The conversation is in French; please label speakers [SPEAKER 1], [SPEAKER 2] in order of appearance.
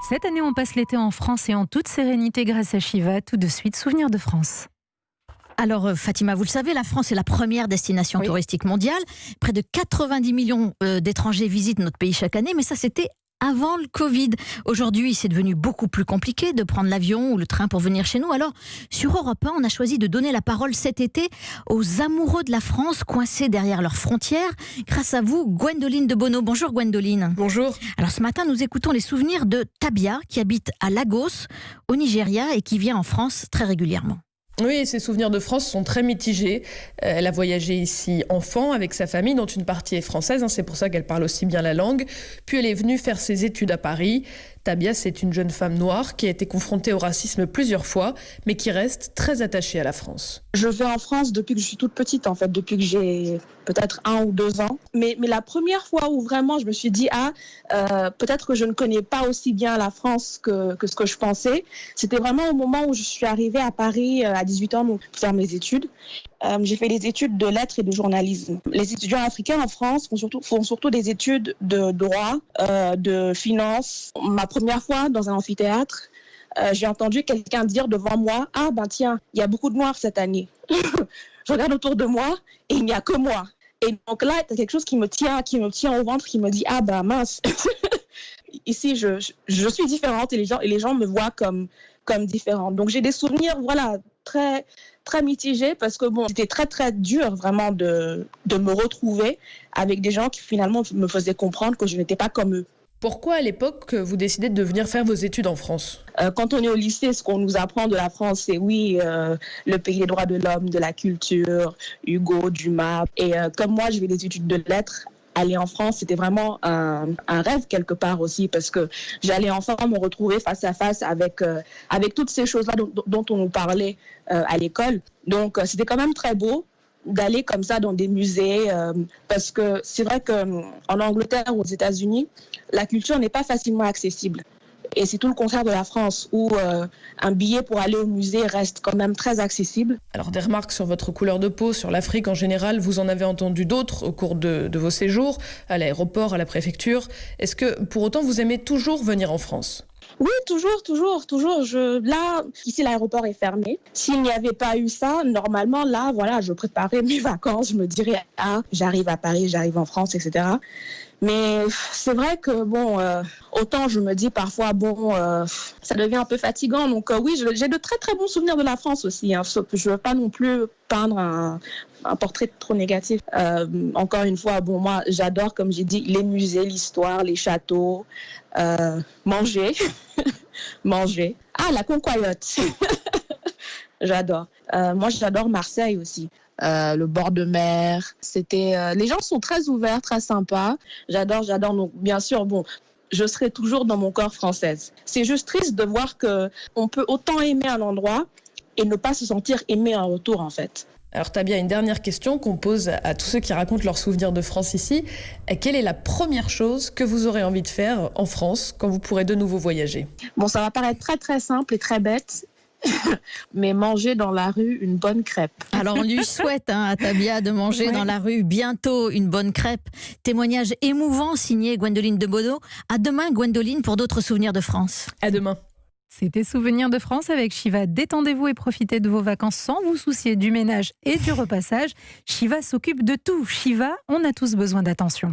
[SPEAKER 1] Cette année, on passe l'été en France et en toute sérénité grâce à Shiva. Tout de suite, souvenir de France.
[SPEAKER 2] Alors Fatima, vous le savez, la France est la première destination touristique mondiale. Près de 90 millions d'étrangers visitent notre pays chaque année, mais ça c'était avant le Covid. Aujourd'hui, c'est devenu beaucoup plus compliqué de prendre l'avion ou le train pour venir chez nous. Alors, sur Europe 1, on a choisi de donner la parole cet été aux amoureux de la France coincés derrière leurs frontières. Grâce à vous, Gwendoline de Bono. Bonjour Gwendoline.
[SPEAKER 3] Bonjour.
[SPEAKER 2] Alors ce matin, nous écoutons les souvenirs de Tabia, qui habite à Lagos, au Nigeria, et qui vient en France très régulièrement.
[SPEAKER 3] Oui, ses souvenirs de France sont très mitigés. Elle a voyagé ici enfant avec sa famille, dont une partie est française, c'est pour ça qu'elle parle aussi bien la langue. Puis elle est venue faire ses études à Paris. Tabia, c'est une jeune femme noire qui a été confrontée au racisme plusieurs fois, mais qui reste très attachée à la France.
[SPEAKER 4] Je vais en France depuis que je suis toute petite, en fait, depuis que j'ai peut-être 1 ou 2 ans. Mais la première fois où vraiment je me suis dit, peut-être que je ne connais pas aussi bien la France que ce que je pensais, c'était vraiment au moment où je suis arrivée à Paris à 18 ans pour faire mes études. J'ai fait des études de lettres et de journalisme. Les étudiants africains en France font surtout des études de droit, de finance. Ma première fois dans un amphithéâtre, j'ai entendu quelqu'un dire devant moi, tiens, il y a beaucoup de noirs cette année. Je regarde autour de moi et il n'y a que moi. Et donc là, il y a quelque chose qui me tient au ventre, qui me dit, mince. Ici, je suis différente et les gens me voient comme différente. Donc j'ai des souvenirs, très, très mitigés, parce que c'était très, très dur vraiment de me retrouver avec des gens qui finalement me faisaient comprendre que je n'étais pas comme eux.
[SPEAKER 3] Pourquoi à l'époque vous décidez de venir faire vos études en France ?
[SPEAKER 4] Quand on est au lycée, ce qu'on nous apprend de la France, c'est le pays des droits de l'homme, de la culture, Hugo, Dumas. Et comme moi, je fais des études de lettres, aller en France, c'était vraiment un rêve quelque part aussi, parce que j'allais enfin me retrouver face à face avec toutes ces choses-là dont on nous parlait à l'école. Donc, c'était quand même très beau d'aller comme ça dans des musées, parce que c'est vrai qu'en Angleterre ou aux États-Unis, la culture n'est pas facilement accessible. Et c'est tout le contraire de la France, où un billet pour aller au musée reste quand même très accessible.
[SPEAKER 3] Alors des remarques sur votre couleur de peau, sur l'Afrique en général, vous en avez entendu d'autres au cours de vos séjours, à l'aéroport, à la préfecture. Est-ce que pour autant vous aimez toujours venir en France ?
[SPEAKER 4] Oui, toujours. Là, ici, l'aéroport est fermé. S'il n'y avait pas eu ça, normalement, là, je préparais mes vacances. Je me dirais, j'arrive à Paris, j'arrive en France, etc. Mais c'est vrai que, autant je me dis parfois, ça devient un peu fatigant. Donc oui, j'ai de très, très bons souvenirs de la France aussi. Je ne veux pas non plus peindre un portrait trop négatif. Encore une fois, moi, j'adore, comme j'ai dit, les musées, l'histoire, les châteaux, manger. Manger. La concoyote. J'adore. Moi, j'adore Marseille aussi. Le bord de mer. Les gens sont très ouverts, très sympas. J'adore. Donc, bien sûr, je serai toujours dans mon corps française. C'est juste triste de voir qu'on peut autant aimer un endroit et ne pas se sentir aimé en retour, en fait.
[SPEAKER 3] Alors Tabia, une dernière question qu'on pose à tous ceux qui racontent leurs souvenirs de France ici. Quelle est la première chose que vous aurez envie de faire en France quand vous pourrez de nouveau voyager ?
[SPEAKER 4] Ça va paraître très très simple et très bête, mais manger dans la rue une bonne crêpe.
[SPEAKER 2] Alors on lui souhaite à Tabia de manger dans la rue bientôt une bonne crêpe. Témoignage émouvant signé Gwendoline de Bono. À demain Gwendoline pour d'autres souvenirs de France.
[SPEAKER 3] À demain.
[SPEAKER 1] C'était Souvenirs de France avec Shiva. Détendez-vous et profitez de vos vacances sans vous soucier du ménage et du repassage. Shiva s'occupe de tout. Shiva, on a tous besoin d'attention.